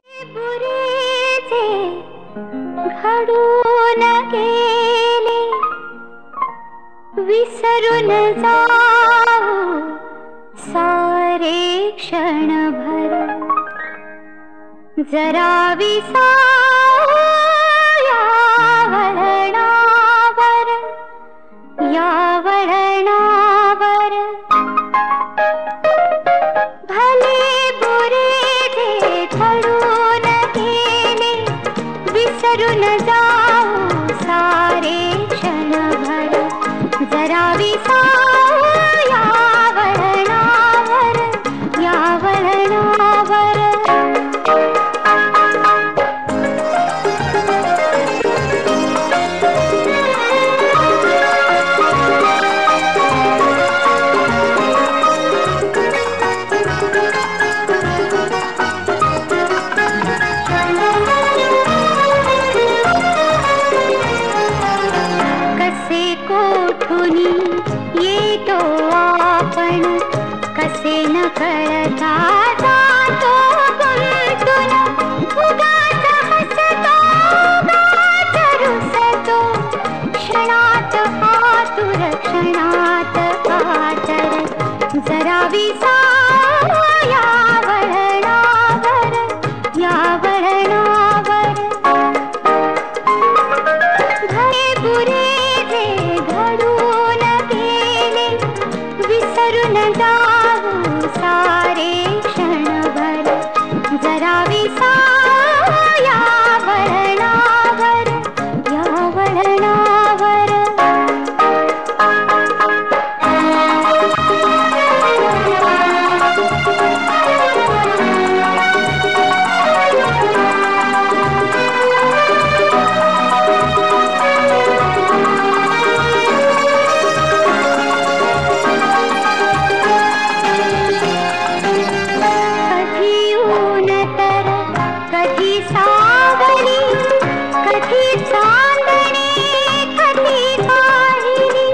बुरेचे घडून गेले विसरून जाऊ सारे क्षणभर जरा विसाऊ या वळणावर भले बुरे जे घडून गेले विसरून जाऊ सारे क्षणभर जरा विसाऊ या वळणावर कोठुनी येतो आपण कसे न कळता जातो गुंतून उगाच हसतो उगाच रुसतो क्षणात आतुर क्षणात कातर जरा विसाऊ या वळणावर भले बुरे जे घडून गेले विसरून जाऊ सारे क्षणभर जरा विसाऊ या वळणावर कधी सावली कधी चांदणी कधी पाहिली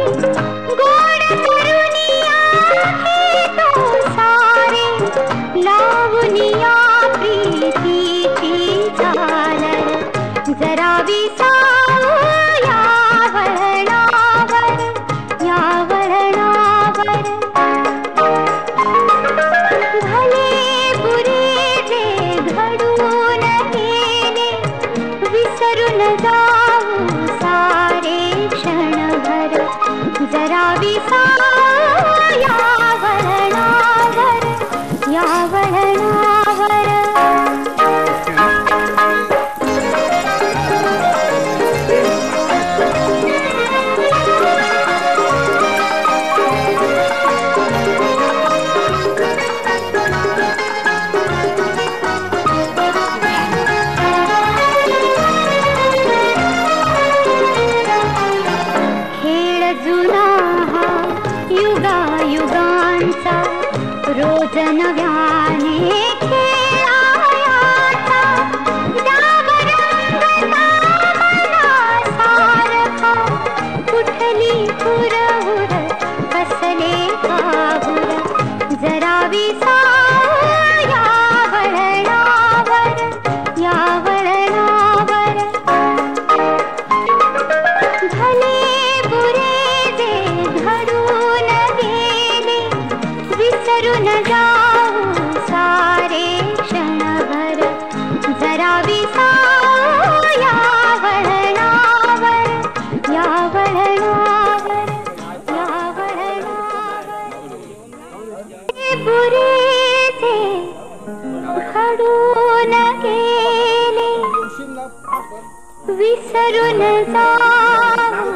गोड करुनिया हे तो सारे लावनिया प्रीतीची झालर जरा विसाऊ या वळणावर भले बुरे जे घडून गेले विसरून जाऊ सारे क्षणभर जरा विसाऊ या वळणावर जुना हा युगायुगांचा रोज नव्याने खेळायाचा डाबर रंगता मनासारखा कुठली हुरहुर कसले काहुर जरा विसाऊ या वळणावर भले बुरे जे घडून गेले विसरून जाऊ सारे क्षणभर जरा विसाऊ या वळणावर बुरे जे घडून गेले विसरून जाऊ